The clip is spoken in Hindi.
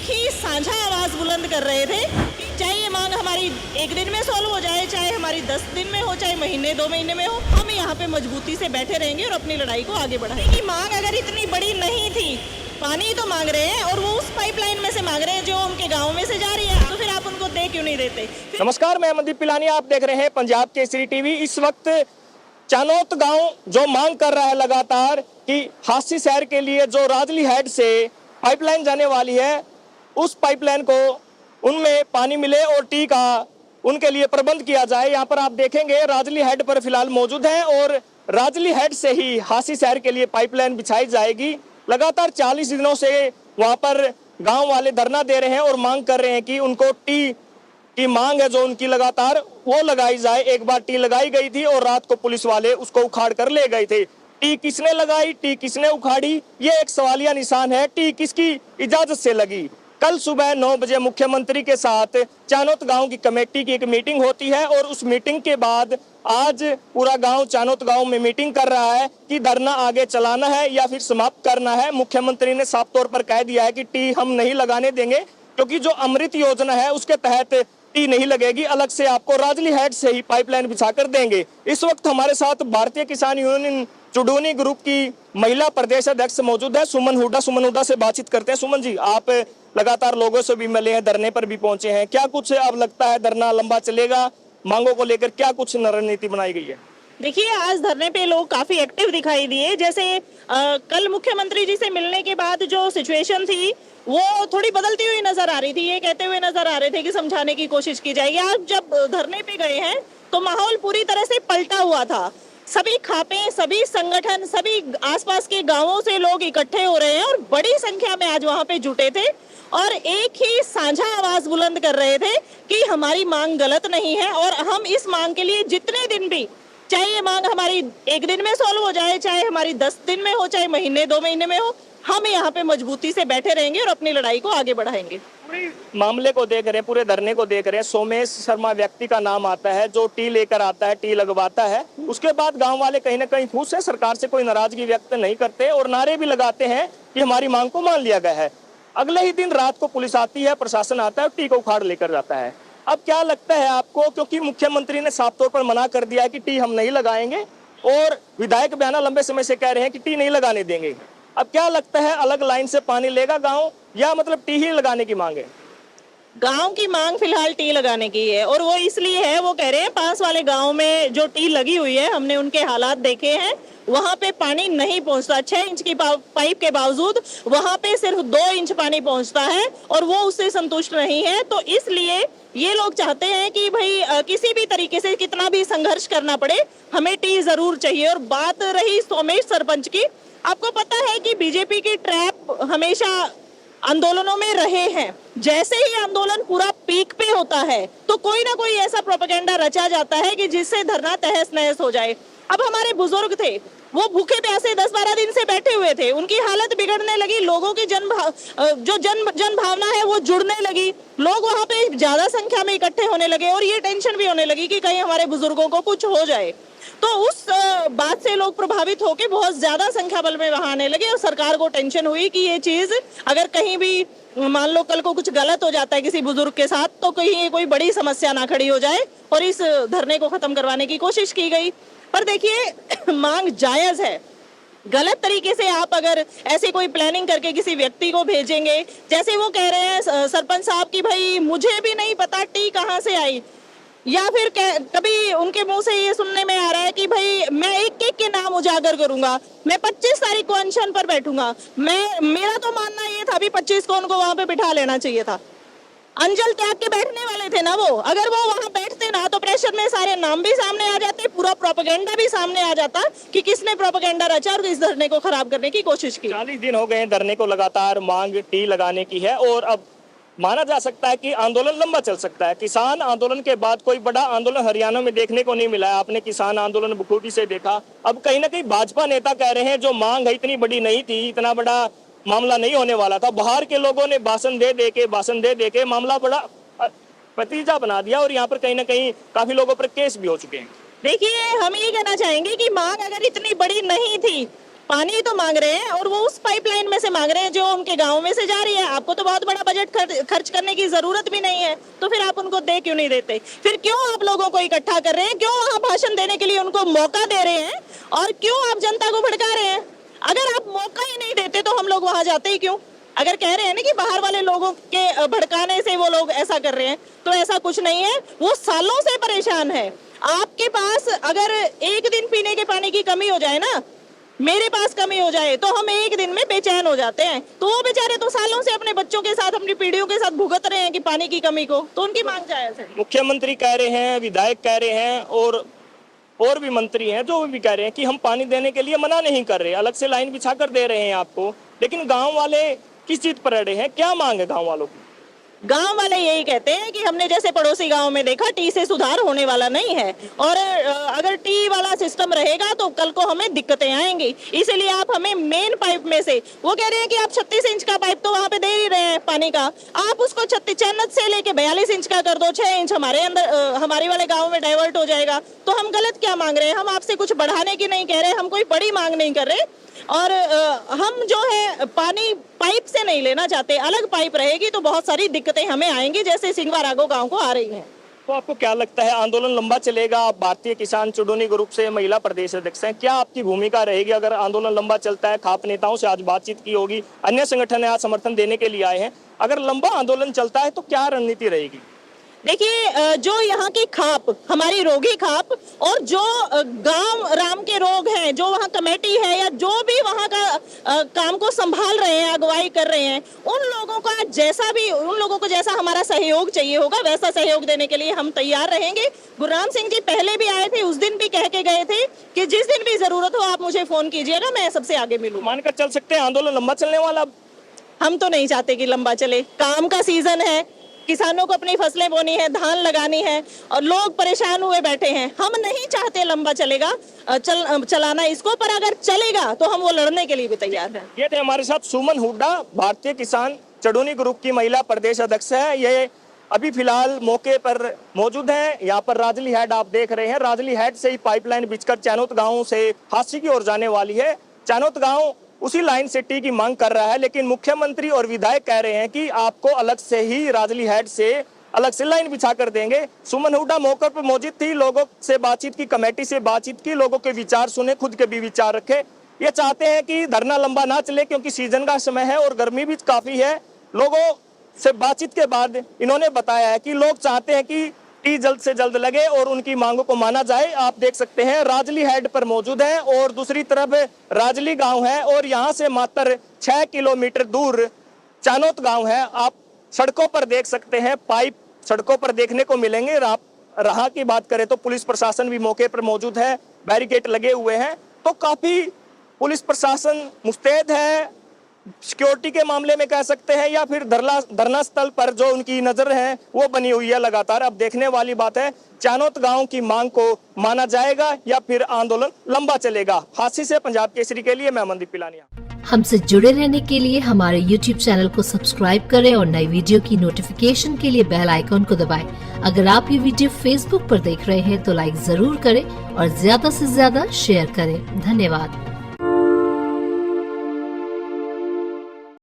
ही साझा आवाज बुलंद कर रहे थे, चाहे ये मांग हमारी एक दिन में सॉल्व हो जाए, चाहे हमारी 10 दिन में हो, चाहे महीने 2 महीने में हो, हम यहाँ पे मजबूती से बैठे रहेंगे और अपनी लड़ाई को आगे बढ़ाएंगे। मांग अगर इतनी बड़ी नहीं थी, पानी तो मांग रहे हैं और वो उस पाइपलाइन में से मांग रहे हैं जो उनके गाँव में से जा रही है, तो फिर आप उनको दे क्यों नहीं देते? नमस्कार, मैं अमनदीप पिलानी, आप देख रहे हैं पंजाब केसरी टीवी। इस वक्त चानोत गांव जो मांग कर रहा है लगातार कि हांसी शहर के लिए जो राजली हेड से पाइपलाइन जाने वाली है, उस पाइपलाइन को उनमें पानी मिले और टी का उनके लिए प्रबंध किया जाए। यहाँ पर आप देखेंगे राजली हेड पर फिलहाल मौजूद है और राजली हेड से ही हांसी शहर के लिए पाइपलाइन बिछाई जाएगी। लगातार 40 दिनों से वहां पर गांव वाले धरना दे रहे हैं और मांग कर रहे हैं कि उनको टी की मांग है जो उनकी लगातार वो लगाई जाए। एक बार टी लगाई गई थी और रात को पुलिस वाले उसको उखाड़ कर ले गए थे। टी किसने लगाई, टी किसने उखाड़ी, ये एक सवालिया निशान है। टी किसकी इजाजत से लगी? कल सुबह 9 बजे मुख्यमंत्री के साथ चानोत गांव की कमेटी की एक मीटिंग होती है और उस मीटिंग के बाद आज पूरा गांव चानोत गांव में मीटिंग कर रहा है कि धरना आगे चलाना है या फिर समाप्त करना है। मुख्यमंत्री ने साफ तौर पर कह दिया है कि टी हम नहीं लगाने देंगे, क्योंकि जो अमृत योजना है उसके तहत टी नहीं लगेगी, अलग से आपको राजली हेड से ही पाइपलाइन बिछाकर देंगे। इस वक्त हमारे साथ भारतीय किसान यूनियन चुडूनी ग्रुप की महिला प्रदेश अध्यक्ष मौजूद है सुमन हुड्डा से बातचीत करते हैं। सुमन जी, आप लगातार लोगों से भी मिले हैं, धरने पर भी पहुंचे हैं, क्या कुछ अब लगता है धरना लंबा चलेगा? मांगों को लेकर क्या कुछ रणनीति बनाई गई है? देखिए, आज धरने पे लोग काफी एक्टिव दिखाई दिए। जैसे कल मुख्यमंत्री जी से मिलने के बाद जो सिचुएशन थी वो थोड़ी बदलती हुई नजर आ रही थी। ये कहते हुए नजर आ रहे थे कि समझाने की कोशिश की जाएगी। आज जब धरने पे गए हैं तो माहौल पूरी तरह से पलटा हुआ था। सभी खापे, सभी संगठन, सभी आसपास के गांवों से लोग इकट्ठे हो रहे हैं और बड़ी संख्या में आज वहां पे जुटे थे और एक ही साझा आवाज बुलंद कर रहे थे कि हमारी मांग गलत नहीं है और हम इस मांग के लिए जितने दिन भी, चाहे ये मांग हमारी एक दिन में सॉल्व हो जाए, चाहे हमारी 10 दिन में हो, चाहे महीने 2 महीने में हो, हम यहाँ पे मजबूती से बैठे रहेंगे और अपनी लड़ाई को आगे बढ़ाएंगे। पूरे मामले को देख रहे हैं, पूरे धरने को देख रहे हैं, सोमेश शर्मा व्यक्ति का नाम आता है जो टी लेकर आता है, टी लगवाता है। उसके बाद गांव वाले कहीं ना कहीं खुश है, सरकार से कोई नाराजगी व्यक्त नहीं करते और नारे भी लगाते हैं कि हमारी मांग को मान लिया गया है। अगले ही दिन रात को पुलिस आती है, प्रशासन आता है और टी को उखाड़ लेकर जाता है। अब क्या लगता है आपको, क्योंकि मुख्यमंत्री ने साफ तौर पर मना कर दिया है कि टी हम नहीं लगाएंगे और विधायक बयाना लंबे समय से कह रहे हैं कि टी नहीं लगाने देंगे, अब क्या लगता है अलग लाइन से पानी लेगा गांव या मतलब टी ही लगाने की मांग है? गांव की मांग फिलहाल टी लगाने की है और वो इसलिए है, वो कह रहे हैं पास वाले गांव में जो टी लगी हुई है, हमने उनके हालात देखे हैं, वहां पे पानी नहीं पहुंचता। 6 इंच की पाइप के बावजूद वहां पे सिर्फ 2 इंच पानी पहुंचता है और वो उससे संतुष्ट नहीं है। तो इसलिए ये लोग चाहते हैं कि भाई किसी भी तरीके से कितना भी संघर्ष करना पड़े, हमें टी जरूर चाहिए। और बात रही सोमेश सरपंच की, आपको पता है कि बीजेपी की ट्रैप हमेशा आंदोलनों में रहे हैं। जैसे ही आंदोलन पूरा पीक पे होता है तो कोई ना कोई ऐसा प्रोपेगेंडा रचा जाता है कि जिससे धरना तहस नहस हो जाए। अब हमारे बुजुर्ग थे, वो भूखे प्यासे 10-12 दिन से बैठे हुए थे, उनकी हालत बिगड़ने लगी, लोगों की जन भावना है वो जुड़ने लगी, लोग वहां पे ज्यादा संख्या में इकट्ठे होने लगे और ये टेंशन भी होने लगी कि कहीं हमारे बुजुर्गों को कुछ हो जाए। तो उस बात से लोग प्रभावित होकर बहुत ज्यादा संख्या बल में वहां आने लगे और सरकार को टेंशन हुई कि ये चीज अगर कहीं भी मान लो कल को कुछ गलत हो जाता है किसी बुजुर्ग के साथ तो कहीं कोई बड़ी समस्या ना खड़ी हो जाए, और इस धरने को खत्म करवाने की कोशिश की गई। पर देखिए, मांग जायज है। गलत तरीके से आप अगर ऐसे कोई प्लानिंग करके किसी व्यक्ति को भेजेंगे, जैसे वो कह रहे हैं सरपंच साहब की भाई मुझे भी नहीं पता टी कहाँ से आई, या फिर कभी उनके मुंह से ये सुनने में आ रहा है कि भाई मैं एक एक के नाम उजागर करूंगा, मैं 25 तारीख को अनशन पर बैठूंगा। मेरा तो मानना ये था भी 25 को उनको वहां पे बिठा लेना चाहिए था। अंजल त्याग के बैठने वाले थे ना वो, अगर वो वहां बैठते ना तो प्रेशर में सारे नाम भी सामने आ जाते, पूरा प्रोपेगेंडा भी सामने आ जाता कि किसने प्रोपेगेंडा रचा और इस धरने को खराब करने की कोशिश की। 40 दिन हो गए हैं धरने को, लगातार मांग टी लगाने की है और अब माना जा सकता है कि आंदोलन लंबा चल सकता है। किसान आंदोलन के बाद कोई बड़ा आंदोलन हरियाणा में देखने को नहीं मिला है। आपने किसान आंदोलन बखूबी से देखा। अब कहीं ना कहीं भाजपा नेता कह रहे हैं जो मांग है इतनी बड़ी नहीं थी, इतना बड़ा मामला नहीं होने वाला था। बाहर के लोगों ने भाषण दे के मामला बड़ा भतीजा बना दिया और यहाँ पर कहीं ना कहीं काफी लोगों पर केस भी हो चुके हैं। देखिए, हम ये कहना चाहेंगे कि मांग अगर इतनी बड़ी नहीं थी, पानी तो मांग रहे हैं और वो उस पाइपलाइन में से मांग रहे हैं जो उनके गांव में से जा रही है। आपको तो बहुत बड़ा बजट खर्च करने की जरूरत भी नहीं है, तो फिर आप उनको दे क्यों नहीं देते? फिर क्यों आप लोगों को इकट्ठा कर रहे हैं? क्यों वहां भाषण देने के लिए उनको मौका दे रहे हैं? और क्यों आप जनता को भड़का रहे हैं? अगर आप मौका ही नहीं देते तो हम लोग वहां जाते ही क्यों? अगर कह रहे हैं ना कि बाहर वाले लोगों के भड़काने से वो लोग ऐसा कर रहे हैं, तो ऐसा कुछ नहीं है। वो सालों से परेशान है। आपके पास अगर एक दिन पीने के पानी की कमी हो जाए ना, मेरे पास कमी हो जाए, तो हम एक दिन में बेचैन हो जाते हैं। तो वो बेचारे तो सालों से अपने बच्चों के साथ, अपनी पीढ़ियों के साथ भुगत रहे हैं कि पानी की कमी को, तो उनकी मांग जायज है। मुख्यमंत्री कह रहे हैं, विधायक कह रहे हैं और भी मंत्री हैं जो भी कह रहे हैं कि हम पानी देने के लिए मना नहीं कर रहे, अलग से लाइन बिछा कर दे रहे हैं आपको। लेकिन गांव वाले किस चीज पर अड़े हैं? क्या मांग है गांव वालों की? गांव वाले यही कहते हैं कि हमने जैसे पड़ोसी गांव में देखा, टी से सुधार होने वाला नहीं है, और अगर टी वाला सिस्टम रहेगा तो कल को हमें दिक्कतें आएंगी। इसीलिए आप हमें मेन पाइप में से, वो कह रहे हैं कि आप 36 इंच का पाइप तो वहां पे दे ही रहे हैं पानी का, आप उसको 36 चैनत से लेके 42 इंच का कर दो, 6 इंच हमारे अंदर हमारे वाले गाँव में डाइवर्ट हो जाएगा। तो हम गलत क्या मांग रहे हैं? हम आपसे कुछ बढ़ाने की नहीं कह रहे, हम कोई बड़ी मांग नहीं कर रहे। और हम जो है पानी पाइप से नहीं लेना चाहते, अलग पाइप रहेगी तो बहुत सारी दिक्कतें हमें आएंगी, जैसे सिंगवा राघव गांव को आ रही हैं। तो आपको क्या लगता है, आंदोलन लंबा चलेगा? आप भारतीय किसान चुडोनी ग्रुप से महिला प्रदेश अध्यक्ष हैं, क्या आपकी भूमिका रहेगी अगर आंदोलन लंबा चलता है? खाप नेताओं से आज बातचीत की होगी, अन्य संगठन आज समर्थन देने के लिए आए हैं। अगर लंबा आंदोलन चलता है तो क्या रणनीति रहेगी? देखिए, जो यहाँ की खाप, हमारी रोगी खाप, और जो गांव राम के रोग हैं, जो वहाँ कमेटी है या जो भी वहाँ का काम को संभाल रहे हैं, अगुवाई कर रहे हैं, उन लोगों को जैसा हमारा सहयोग चाहिए होगा, वैसा सहयोग देने के लिए हम तैयार रहेंगे। गुरुराम सिंह जी पहले भी आए थे, उस दिन भी कह के गए थे कि जिस दिन भी जरूरत हो आप मुझे फोन कीजिएगा, मैं सबसे आगे मिलूं। मानकर चल सकते हैं आंदोलन लंबा चलने वाला? हम तो नहीं चाहते कि लंबा चले। काम का सीजन है, किसानों को अपनी फसलें बोनी है, धान लगानी है, और लोग परेशान हुए बैठे हैं। हम नहीं चाहते लंबा चलेगा चलाना इसको, पर अगर चलेगा तो हम वो लड़ने के लिए भी तैयार हैं। ये थे हमारे साथ सुमन हुड्डा, भारतीय किसान चुडोनी ग्रुप की महिला प्रदेश अध्यक्ष है। ये अभी फिलहाल मौके पर मौजूद है। यहाँ पर राजली हेड आप देख रहे हैं, राजली हेड से ही पाइपलाइन बिछकर चानोत गाँव से हांसी की ओर जाने वाली है। चानोत गाँव उसी लाइन से टी की मांग कर रहा है, लेकिन मुख्यमंत्री और विधायक कह रहे हैं कि आपको अलग से ही राजली हेड से अलग से लाइन बिछा कर देंगे। सुमन हुड्डा मौके पर मौजूद थी, लोगों से बातचीत की, कमेटी से बातचीत की, लोगों के विचार सुने, खुद के भी विचार रखे। ये चाहते हैं कि धरना लंबा ना चले क्योंकि सीजन का समय है और गर्मी भी काफी है। लोगों से बातचीत के बाद इन्होंने बताया है कि लोग चाहते हैं कि टी जल्द से जल्द लगे और उनकी मांगों को माना जाए। आप देख सकते हैं राजली हेड पर मौजूद है और दूसरी तरफ राजली गांव है और यहां से मात्र 6 किलोमीटर दूर चानोत गांव है। आप सड़कों पर देख सकते हैं, पाइप सड़कों पर देखने को मिलेंगे। राह की बात करें तो पुलिस प्रशासन भी मौके पर मौजूद है, बैरिकेड लगे हुए हैं, तो काफी पुलिस प्रशासन मुस्तैद है। सिक्योरिटी के मामले में कह सकते हैं या फिर धरना स्थल पर जो उनकी नजर है वो बनी हुई है लगातार। अब देखने वाली बात है चानोत गांव की मांग को माना जाएगा या फिर आंदोलन लंबा चलेगा। हांसी से पंजाब केसरी के लिए मैं अमनदीप पिलानिया। हमसे जुड़े रहने के लिए हमारे YouTube चैनल को सब्सक्राइब करें और नई वीडियो की नोटिफिकेशन के लिए बेल आइकॉन को दबाएं। अगर आप ये वीडियो Facebook पर देख रहे हैं तो लाइक जरूर करें और ज्यादा से ज्यादा शेयर करें। धन्यवाद।